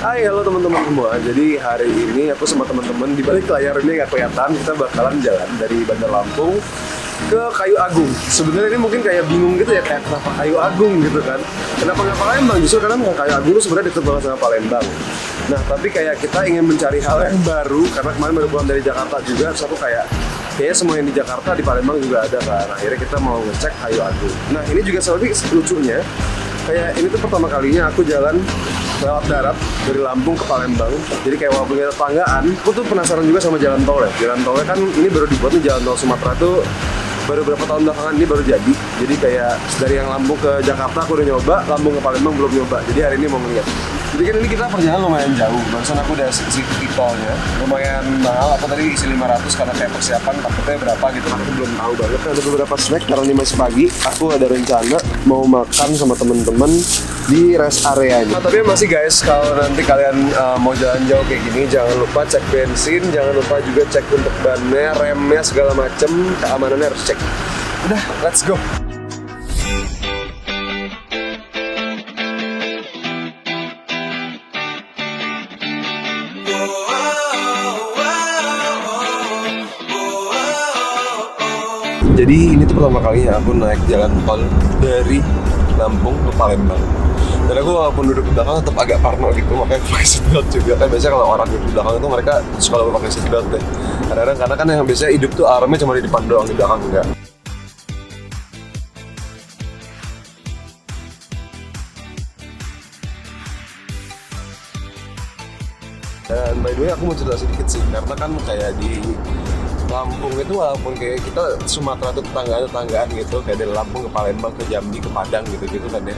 Hai, halo teman-teman semua. Jadi hari ini aku sama teman-teman di balik layar ini nggak kelihatan, kita bakalan jalan dari Bandar Lampung ke Kayu Agung. Sebenarnya ini mungkin kayak bingung gitu ya, kayak kenapa Kayu Agung gitu kan? Kenapa nggak Palembang? Justru karena Kayu Agung itu sebenarnya deket banget sama Palembang. Nah, tapi kayak kita ingin mencari hal yang baru karena kemarin baru pulang dari Jakarta juga. Terus aku kayaknya semua yang di Jakarta di Palembang juga ada kan. Akhirnya kita mau ngecek Kayu Agung. Nah, ini juga sebenarnya lucunya. Kayak ini tuh pertama kalinya aku jalan lewat darat dari Lampung ke Palembang. Jadi kayak walaupun kita tetanggaan, aku tuh penasaran juga sama jalan tol ya. Jalan tolnya kan ini baru dibuat nih, jalan tol Sumatera tuh baru berapa tahun belakangan ini baru jadi. Jadi kayak dari yang Lampung ke Jakarta aku udah nyoba, Lampung ke Palembang belum nyoba. Jadi hari ini mau ngeliat. Jadi kan ini kita perjalanan lumayan jauh. Barusan aku udah isi titik tolnya. Lumayan mahal. Aku tadi isi 500 karena kayak persiapan takutnya berapa gitu. Aku belum tahu banget. Ada beberapa snack karena ini masih pagi. Aku ada rencana mau makan sama temen-temen di rest areanya. Nah, tapi masih guys, kalau nanti kalian mau jalan jauh kayak gini, jangan lupa cek bensin, jangan lupa juga cek untuk bannya, remnya, segala macem. Keamanannya harus cek. Udah, let's go. Jadi ini tuh pertama kalinya aku naik jalan tol dari Lampung ke Palembang. Dan aku walaupun duduk di belakang tetap agak parno gitu, makanya aku pakai seatbelt juga. Kan biasanya kalau orang duduk di belakang itu mereka suka lupa pakai seatbelt deh. Kadang-kadang karena kan yang biasanya hidup tuh alarmnya cuma di depan doang, di belakang enggak. Dan by the way aku mau cerita sedikit sih, karena kan kayak di Lampung itu walaupun kayak kita Sumatera tuh tetanggaan gitu, kayak dari Lampung ke Palembang, ke Jambi, ke Padang gitu kan ya.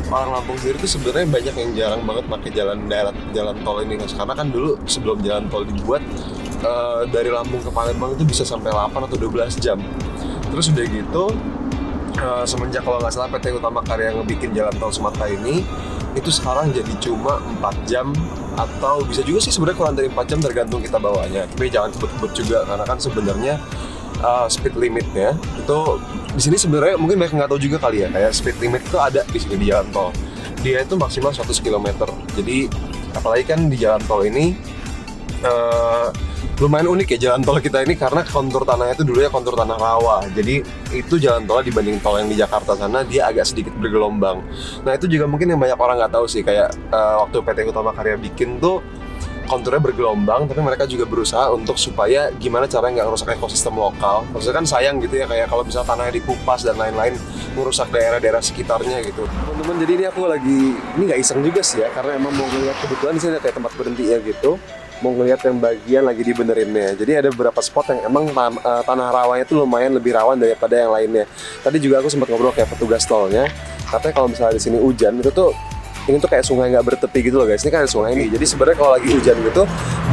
Orang Lampung sendiri tuh sebenarnya banyak yang jarang banget pakai jalan darat, jalan tol ini. Karena kan dulu sebelum jalan tol dibuat, dari Lampung ke Palembang itu bisa sampai 8 atau 12 jam. Terus udah gitu, semenjak kalau nggak salah PT Utama Karya ngebikin jalan tol Sumatera ini, itu sekarang jadi cuma 4 jam atau bisa juga sih sebenarnya kurang dari 4 jam tergantung kita bawanya. Tapi jangan sebut-sebut juga karena kan sebenarnya speed limitnya itu di sini sebenarnya mungkin banyak nggak tahu juga kali ya, kayak speed limit itu ada di sini di jalan tol. Dia itu maksimal 100 km. Jadi apalagi kan di jalan tol ini lumayan unik ya jalan tol kita ini karena kontur tanahnya itu dulunya kontur tanah rawa. Jadi itu jalan tol dibanding tol yang di Jakarta sana dia agak sedikit bergelombang. Nah itu juga mungkin yang banyak orang nggak tahu sih, kayak waktu PT Utama Karya bikin tuh konturnya bergelombang, tapi mereka juga berusaha untuk supaya gimana caranya nggak merusak ekosistem lokal. Maksudnya kan sayang gitu ya, kayak kalau misalnya tanahnya dikupas dan lain-lain merusak daerah-daerah sekitarnya gitu. Teman-teman, jadi ini aku lagi, ini nggak iseng juga sih ya, karena emang mau ngeliat kebetulan di sini ada kayak tempat berhenti ya gitu. Mau ngeliat yang bagian lagi dibenerinnya. Jadi ada beberapa spot yang emang tanah rawanya tuh lumayan lebih rawan daripada yang lainnya. Tadi juga aku sempat ngobrol kayak petugas tolnya, katanya kalau misalnya di sini hujan itu tuh ini tuh kayak sungai nggak bertepi gitu loh guys. Ini kan ada sungai ini. Jadi sebenarnya kalau lagi hujan gitu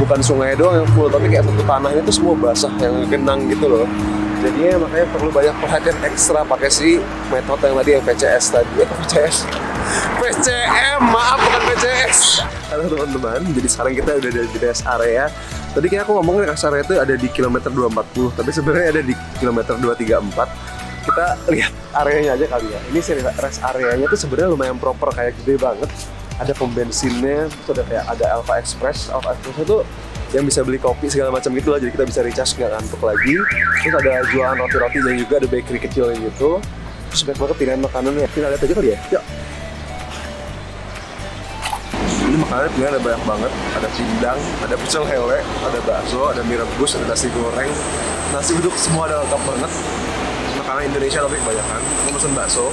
bukan sungai doang yang full, tapi kayak satu tanahnya tuh semua basah yang genang gitu loh. Jadinya makanya perlu banyak perhatian ekstra pakai si metode yang tadi yang PCS tadi. PCM, maaf bukan PCS. Halo teman-teman, jadi sekarang kita udah di rest area. Tadi kayak aku ngomongin rest area itu ada di kilometer 240, tapi sebenarnya ada di kilometer 234. Kita lihat areanya aja kali ya. Ini sih rest areanya tuh sebenarnya lumayan proper, kayak gede banget. Ada pom bensinnya, terus ada kayak ada Alfa Express. Alfa Express itu yang bisa beli kopi segala macam gitu loh, jadi kita bisa recharge nggak ngantuk lagi. Terus ada jualan roti-roti dan juga ada bakery kecil gitu. Terus banyak banget pilihan makanannya. Kita lihat aja kali ya. Yuk. Ini makanannya pilihan ada banyak banget. Ada pindang, ada pecel lele, ada bakso, ada mie rebus, ada nasi goreng, nasi uduk, semua ada lengkap banget. Makanan Indonesia tapi kebanyakan. Aku pesen bakso.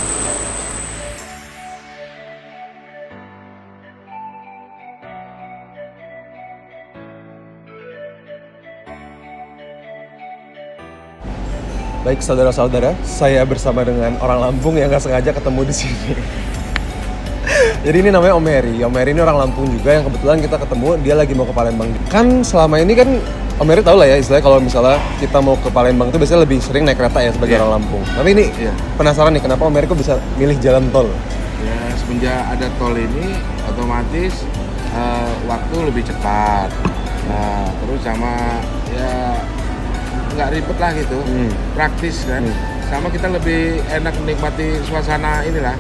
Baik saudara-saudara, saya bersama dengan orang Lampung yang nggak sengaja ketemu di sini. Jadi ini namanya Om Heri. Om Heri ini orang Lampung juga yang kebetulan kita ketemu, dia lagi mau ke Palembang. Kan selama ini kan Om Heri tau lah ya, istilahnya kalau misalnya kita mau ke Palembang itu biasanya lebih sering naik kereta ya sebagai orang Lampung. Tapi ini penasaran nih, kenapa Om Heri kok bisa milih jalan tol? Ya semenjak ada tol ini otomatis waktu lebih cepat. Nah, terus sama ya nggak ribet lah gitu, praktis kan. Sama kita lebih enak menikmati suasana inilah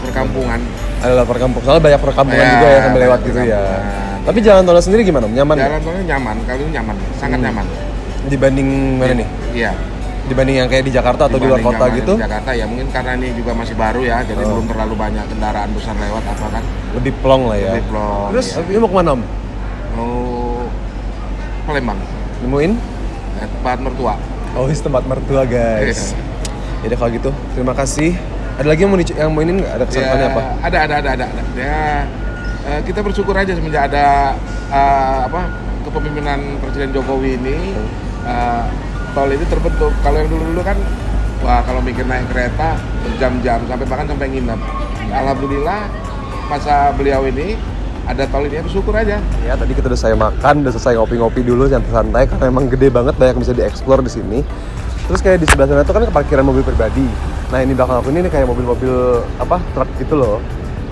perkampungan. Ada perkampungan, soalnya banyak perkampungan juga ya sambil lewat gitu ya. Tapi jalan tolnya sendiri gimana? Nyaman? Jalan tolnya nyaman, kali ini nyaman, sangat nyaman. Dibanding mana nih? Iya. Dibanding yang kayak di Jakarta atau di luar kota gitu? Di Jakarta ya mungkin karena ini juga masih baru ya, jadi belum terlalu banyak kendaraan besar lewat apa kan. Lebih plong lah ya. Lebih plong. Terus ya. ini mau kemana Om? Mau Palembang. Nemuin? Tempat mertua. Oh, ini tempat mertua guys. Jadi kalau gitu, terima kasih. Ada lagi yang mau ini nggak? Ada kesannya apa? Ada. Ya, kita bersyukur aja semenjak ada kepemimpinan Presiden Jokowi ini. Tol ini terbentuk. Kalau yang dulu kan, wah kalau mikir naik kereta berjam-jam bahkan sampai nginep. Alhamdulillah masa beliau ini ada tol ini, bersyukur aja. Ya tadi kita udah saya makan, udah selesai ngopi-ngopi dulu santai-santai karena emang gede banget, banyak bisa dieksplor di sini. Terus kayak di sebelah sana tuh kan parkiran mobil pribadi. Nah ini belakang aku ini kayak mobil-mobil truk gitu loh.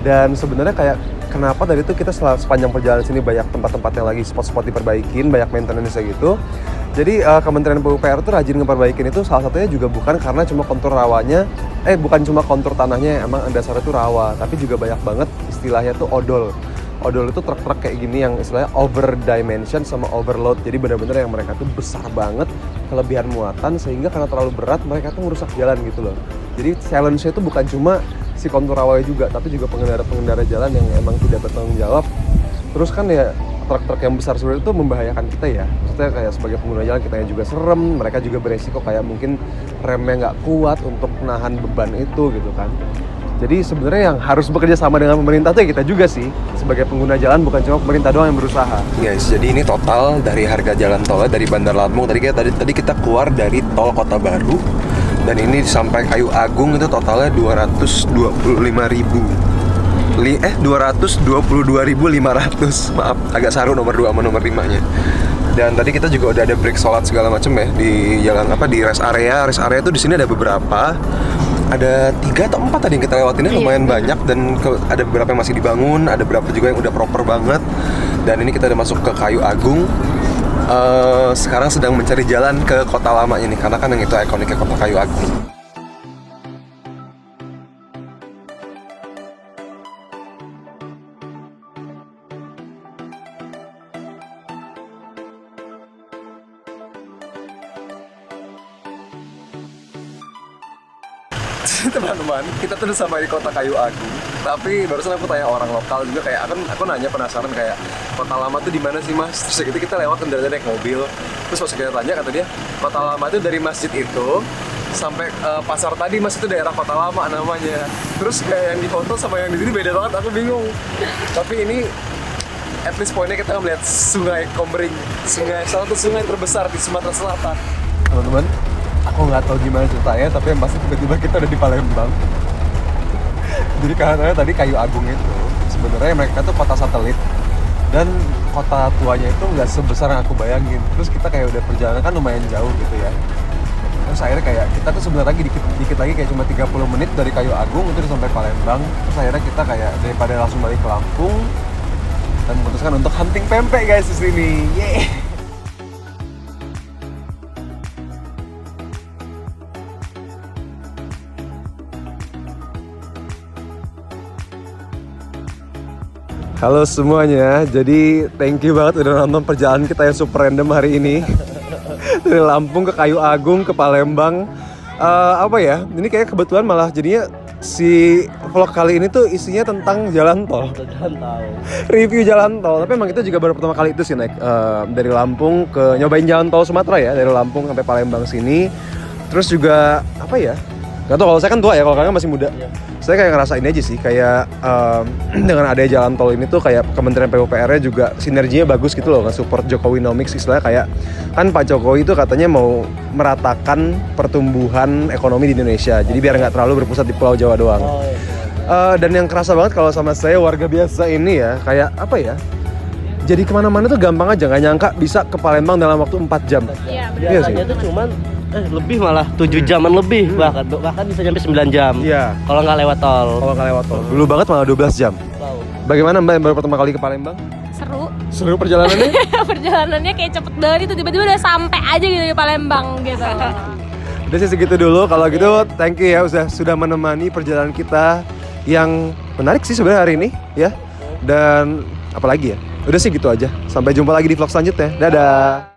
Dan sebenarnya kayak kenapa tadi tuh kita sepanjang perjalanan sini banyak tempat-tempat yang lagi spot-spot diperbaikin, banyak maintenance gitu. Jadi Kementerian PUPR tuh rajin ngeperbaikin itu salah satunya juga bukan karena cuma kontur rawanya, bukan cuma kontur tanahnya emang dasarnya tuh rawa, tapi juga banyak banget istilahnya tuh odol. Odol itu truk-truk kayak gini yang istilahnya over dimension sama overload. Jadi benar-benar yang mereka tuh besar banget, kelebihan muatan sehingga karena terlalu berat mereka tuh merusak jalan gitu loh. Jadi challenge-nya itu bukan cuma si kontur rawanya juga, tapi juga pengendara-pengendara jalan yang emang tidak bertanggung jawab. Terus kan ya truk-truk yang besar sebenarnya itu membahayakan kita ya. Maksudnya kayak sebagai pengguna jalan kita juga serem, mereka juga beresiko kayak mungkin remnya nggak kuat untuk menahan beban itu gitu kan. Jadi sebenarnya yang harus bekerja sama dengan pemerintah tuh ya kita juga sih sebagai pengguna jalan, bukan cuma pemerintah doang yang berusaha. Guys, jadi ini total dari harga jalan tolnya dari Bandar Lampung tadi kita keluar dari tol Kota Baru dan ini sampai Kayu Agung itu totalnya 222.500. Maaf, agak saru nomor 2 sama nomor 5-nya. Dan tadi kita juga udah ada break sholat segala macam ya di jalan di rest area. Rest area tuh di sini ada beberapa. Ada 3 atau 4 tadi yang kita lewatinnya lumayan banyak dan ada beberapa yang masih dibangun, ada beberapa juga yang udah proper banget. Dan ini kita udah masuk ke Kayu Agung. Sekarang sedang mencari jalan ke kota lamanya nih, karena kan yang itu ikoniknya kota Kayu Agung. Teman-teman, kita tuh udah sampai di kota Kayu Agung. Tapi barusan aku tanya orang lokal juga kayak aku nanya penasaran kayak kota lama tuh di mana sih mas? Terus gitu kita lewat kendaraan naik mobil. Terus pas kita tanya kata dia kota lama itu dari masjid itu sampai pasar tadi mas, itu daerah kota lama namanya. Terus kayak yang di foto sama yang di sini beda banget, aku bingung. Tapi ini at least poinnya kita melihat Sungai Komering, salah satu sungai terbesar di Sumatera Selatan. Teman-teman, aku nggak tahu gimana ceritanya, tapi yang pasti tiba-tiba kita udah di Palembang. Jadi karena tadi Kayu Agung itu sebenarnya mereka tuh kota satelit dan kota tuanya itu nggak sebesar yang aku bayangin. Terus kita kayak udah perjalanan kan lumayan jauh gitu ya. Terus akhirnya kayak kita tuh sebentar lagi dikit lagi kayak cuma 30 menit dari Kayu Agung itu udah sampai Palembang. Terus akhirnya kita kayak daripada langsung balik ke Lampung dan memutuskan untuk hunting pempek guys di sini. Yeay. Halo semuanya, jadi thank you banget udah nonton perjalanan kita yang super random hari ini. Dari Lampung ke Kayu Agung ke Palembang. Ini kayak kebetulan malah jadinya si vlog kali ini tuh isinya tentang jalan tol. Review jalan tol, tapi emang kita juga baru pertama kali itu sih naik dari Lampung ke nyobain jalan tol Sumatera ya, dari Lampung sampai Palembang sini. Terus juga gak tau, kalau saya kan tua ya, kalau kalian masih muda. Iya. Saya kayak ngerasain aja sih, kayak dengan adanya jalan tol ini tuh kayak Kementerian PUPR-nya juga sinerginya bagus gitu loh, nge-support Jokowinomics istilahnya. Kayak kan Pak Jokowi itu katanya mau meratakan pertumbuhan ekonomi di Indonesia, jadi biar nggak terlalu berpusat di Pulau Jawa doang. Dan yang kerasa banget kalau sama saya warga biasa ini ya, kayak jadi kemana-mana tuh gampang aja, nggak nyangka bisa ke Palembang dalam waktu 4 jam. Iya, biasanya tuh cuman lebih malah 7 jaman lebih, bahkan bisa sampai 9 jam. Iya. Kalau nggak lewat tol. Dulu banget malah 12 jam. Bagaimana Mbak yang baru pertama kali ke Palembang? Seru perjalanannya? Perjalanannya kayak cepet banget itu, tiba-tiba udah sampai aja gitu di Palembang gitu. Udah sih segitu dulu. Kalau gitu thank you ya sudah menemani perjalanan kita yang menarik sih sebenarnya hari ini ya. Dan apalagi ya, udah sih gitu aja. Sampai jumpa lagi di vlog selanjutnya. Dadah.